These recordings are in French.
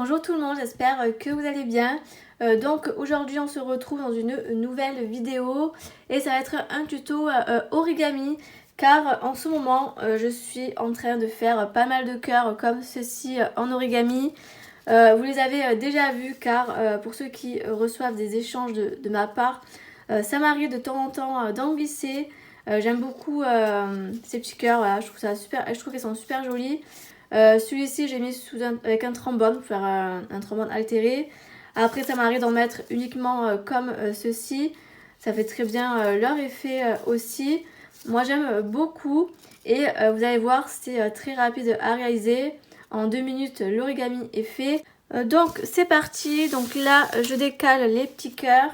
Bonjour tout le monde, j'espère que vous allez bien. Donc aujourd'hui on se retrouve dans une nouvelle vidéo et ça va être un tuto origami car en ce moment je suis en train de faire pas mal de cœurs comme ceci en origami. Vous les avez déjà vus car pour ceux qui reçoivent des échanges de ma part, ça m'arrive de temps en temps d'en glisser. J'aime beaucoup ces petits cœurs, voilà, je trouve ça super, je trouve qu'ils sont super jolis. Celui-ci j'ai mis avec un trombone pour faire un trombone altéré. Après ça m'arrive d'en mettre uniquement comme ceci. Ça fait très bien leur effet aussi. Moi j'aime beaucoup et vous allez voir c'est très rapide à réaliser. En 2 minutes l'origami est fait. Donc c'est parti. Donc là je décale les petits cœurs.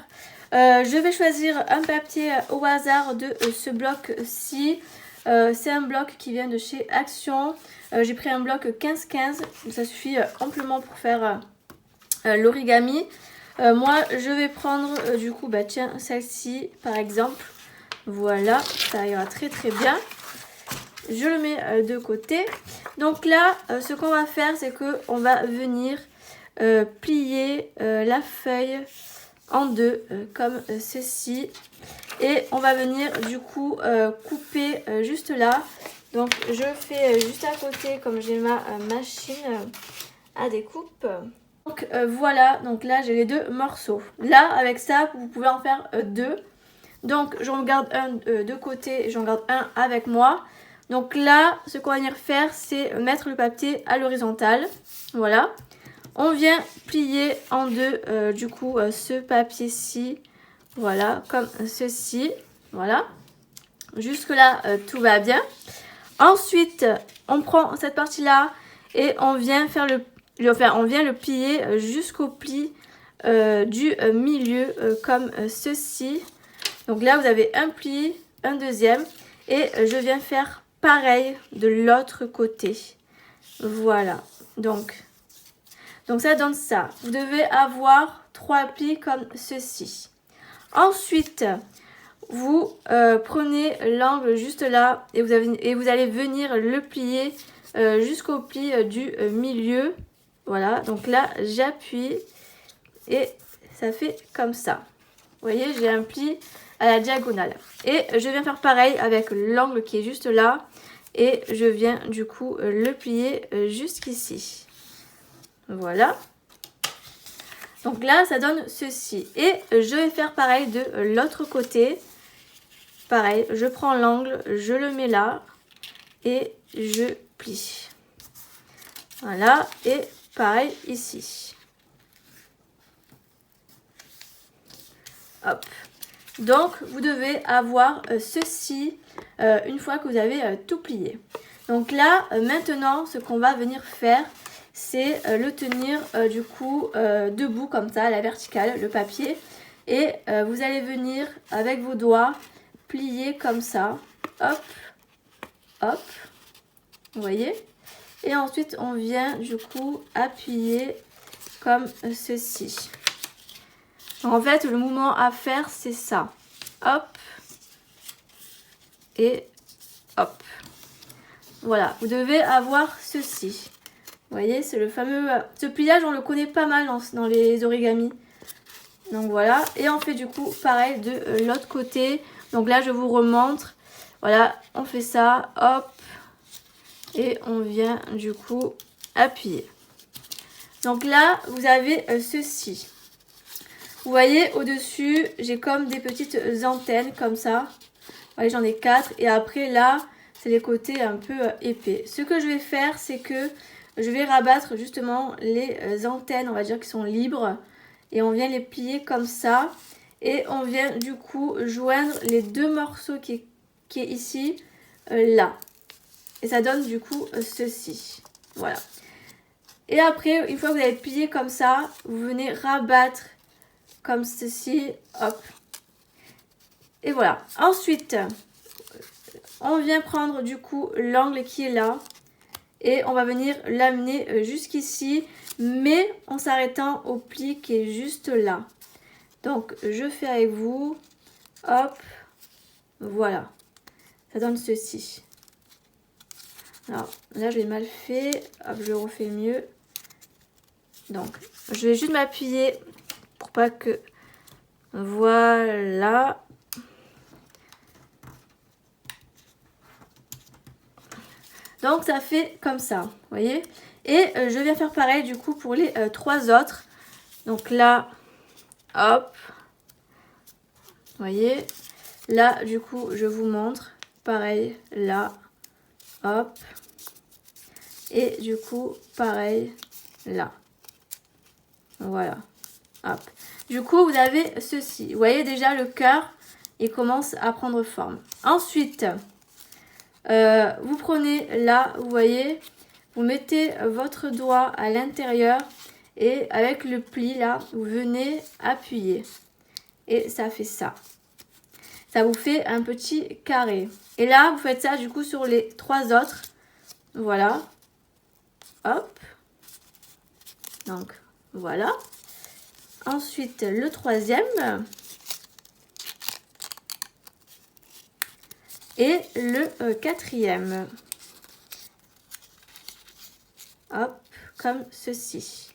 Je vais choisir un papier au hasard de ce bloc-ci. C'est un bloc qui vient de chez Action. J'ai pris un bloc 15-15, ça suffit amplement pour faire l'origami. Moi, je vais prendre du coup, tiens, celle-ci par exemple. Voilà, ça ira très très bien. Je le mets de côté. Donc là, ce qu'on va faire, c'est qu'on va venir plier la feuille en deux, comme ceci. Et on va venir du coup couper juste là. Donc je fais juste à côté comme j'ai ma machine à découpe. Donc voilà, donc là j'ai les deux morceaux. Là avec ça vous pouvez en faire deux. Donc j'en garde un de côté et j'en garde un avec moi. Donc là ce qu'on va venir faire c'est mettre le papier à l'horizontale. Voilà. On vient plier en deux du coup ce papier-ci. Voilà, comme ceci. Voilà. Jusque là tout va bien. Ensuite, on prend cette partie-là et on vient faire on vient le plier jusqu'au pli du milieu comme ceci. Donc là, vous avez un pli, un deuxième et je viens faire pareil de l'autre côté. Voilà. Donc ça donne ça. Vous devez avoir 3 plis comme ceci. Ensuite, vous prenez l'angle juste là et vous allez venir le plier jusqu'au pli du milieu. Voilà, donc là j'appuie et ça fait comme ça. Vous voyez, j'ai un pli à la diagonale. Et je viens faire pareil avec l'angle qui est juste là et je viens du coup le plier jusqu'ici. Voilà. Donc là, ça donne ceci. Et je vais faire pareil de l'autre côté. Pareil, je prends l'angle, je le mets là et je plie. Voilà, et pareil ici. Hop. Donc, vous devez avoir ceci une fois que vous avez tout plié. Donc là, maintenant, ce qu'on va venir faire, c'est le tenir du coup debout comme ça, à la verticale, le papier. Et vous allez venir avec vos doigts plier comme ça, hop, hop, vous voyez. Et ensuite on vient du coup appuyer comme ceci. En fait le mouvement à faire c'est ça, hop et hop. Voilà, vous devez avoir ceci. Vous voyez, c'est le fameux, ce pliage on le connaît pas mal dans les origamis. Donc voilà, et on fait du coup pareil de l'autre côté. Donc là je vous remontre, voilà, on fait ça, hop, et on vient du coup appuyer. Donc là vous avez ceci. Vous voyez au-dessus j'ai comme des petites antennes comme ça. Vous voyez, j'en ai 4 et après là c'est les côtés un peu épais. Ce que je vais faire c'est que je vais rabattre justement les antennes, on va dire qui sont libres. Et on vient les plier comme ça. Et on vient du coup joindre les deux morceaux qui est ici, là. Et ça donne du coup ceci. Voilà. Et après, une fois que vous avez plié comme ça, vous venez rabattre comme ceci. Hop. Et voilà. Ensuite, on vient prendre du coup l'angle qui est là. Et on va venir l'amener jusqu'ici. Mais en s'arrêtant au pli qui est juste là. Donc je fais avec vous, hop, voilà, ça donne ceci. Alors là j'ai mal fait, hop, je refais mieux. Donc, je vais juste m'appuyer pour pas que... Voilà. Donc, ça fait comme ça, vous voyez. Et je viens faire pareil, du coup, pour les 3 autres. Donc là, hop. Vous voyez. Là, du coup, je vous montre. Pareil, là, hop. Et du coup, pareil, là. Voilà, hop. Du coup, vous avez ceci. Vous voyez déjà le cœur, il commence à prendre forme. Ensuite, vous prenez là, vous voyez, vous mettez votre doigt à l'intérieur et avec le pli là, vous venez appuyer. Et ça fait ça. Ça vous fait un petit carré. Et là, vous faites ça du coup sur les 3 autres. Voilà. Hop. Donc, voilà. Ensuite, le 3e. Et le 4e. Hop, comme ceci.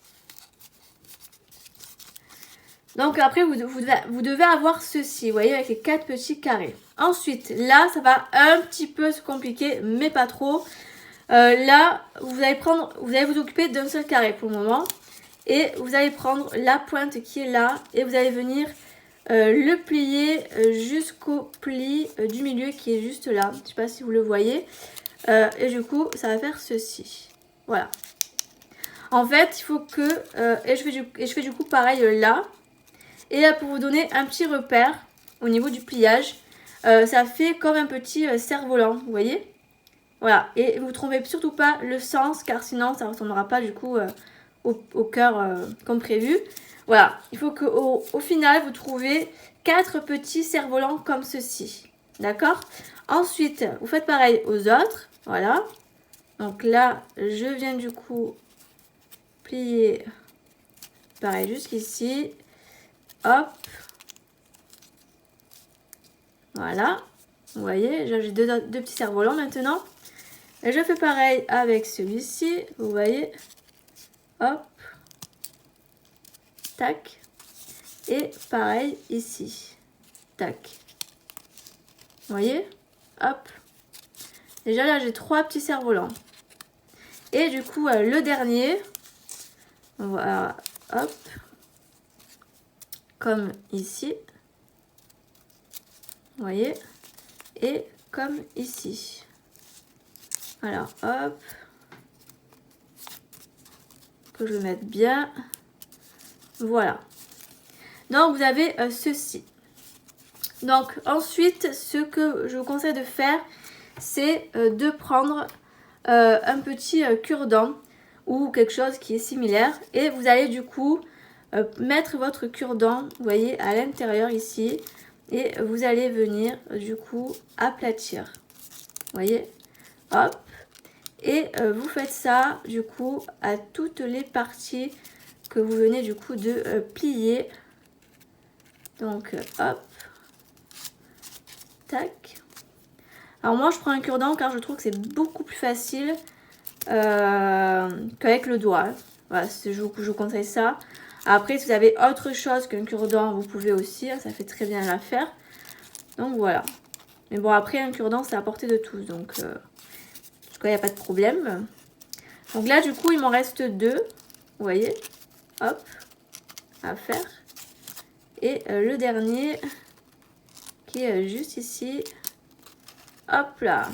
Donc après, vous devez avoir ceci, vous voyez, avec les 4 petits carrés. Ensuite, là, ça va un petit peu se compliquer, mais pas trop. Là, vous allez vous occuper d'un seul carré pour le moment. Et vous allez prendre la pointe qui est là et vous allez venir le plier jusqu'au pli du milieu qui est juste là. Je ne sais pas si vous le voyez. Et du coup, ça va faire ceci. Voilà. En fait, il faut que... et je fais du coup pareil là. Et là, pour vous donner un petit repère au niveau du pliage, ça fait comme un petit cerf-volant, vous voyez? Voilà. Et vous ne trompez surtout pas le sens, car sinon, ça ne ressemblera pas du coup au cœur comme prévu. Voilà. Il faut qu'au final, vous trouvez 4 petits cerfs-volants comme ceci. D'accord? Ensuite, vous faites pareil aux autres. Voilà. Donc là, je viens du coup plier pareil jusqu'ici. Hop. Voilà. Vous voyez, j'ai deux petits cerfs-volants maintenant. Et je fais pareil avec celui-ci. Vous voyez. Hop. Tac. Et pareil ici. Tac. Vous voyez. Hop. Déjà là, j'ai 3 petits cerfs-volants. Et du coup, le dernier. Voilà. Hop. Comme ici. Vous voyez. Et comme ici. Alors, hop. Que je le mette bien. Voilà. Donc, vous avez ceci. Donc, ensuite, ce que je vous conseille de faire, c'est de prendre un petit cure-dent ou quelque chose qui est similaire. Et vous allez du coup mettre votre cure-dent, vous voyez, à l'intérieur ici. Et vous allez venir du coup aplatir. Vous voyez, hop. Et vous faites ça du coup à toutes les parties que vous venez du coup de plier. Donc hop. Tac. Alors moi je prends un cure-dent car je trouve que c'est beaucoup plus facile qu'avec le doigt. Voilà, je vous conseille ça. Après si vous avez autre chose qu'un cure-dent, vous pouvez aussi, ça fait très bien l'affaire. Donc voilà. Mais bon après un cure-dent c'est à portée de tous, donc en tout cas il n'y a pas de problème. Donc là du coup il m'en reste 2, vous voyez, hop, à faire. Et le dernier qui est juste ici, hop là.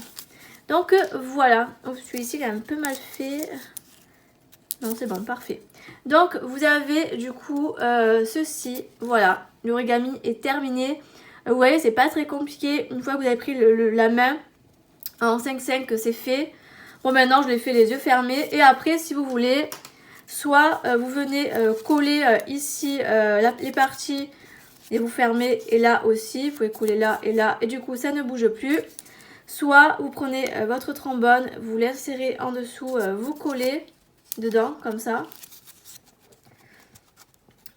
Donc voilà, celui-ci il est un peu mal fait. Non c'est bon, parfait. Donc vous avez du coup ceci, voilà, l'origami est terminé. Vous voyez c'est pas très compliqué, une fois que vous avez pris la main en 5-5 c'est fait. Bon maintenant je l'ai fait les yeux fermés et après si vous voulez, soit vous venez coller ici les parties et vous fermez et là aussi, vous pouvez coller là et du coup ça ne bouge plus. Soit vous prenez votre trombone, vous l'insérez en dessous, vous collez dedans comme ça.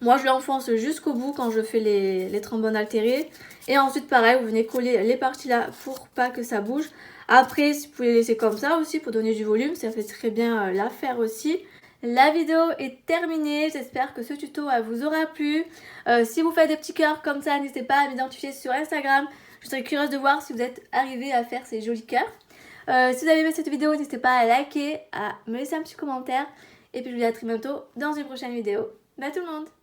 Moi je l'enfonce jusqu'au bout quand je fais les trombones altérés. Et ensuite pareil, vous venez coller les parties là pour pas que ça bouge. Après, si vous pouvez les laisser comme ça aussi pour donner du volume, ça fait très bien l'affaire aussi. La vidéo est terminée, j'espère que ce tuto vous aura plu. Si vous faites des petits cœurs comme ça, n'hésitez pas à m'identifier sur Instagram. Je serais curieuse de voir si vous êtes arrivé à faire ces jolis cœurs. Si vous avez aimé cette vidéo, n'hésitez pas à liker, à me laisser un petit commentaire. Et puis je vous dis à très bientôt dans une prochaine vidéo. Bye tout le monde!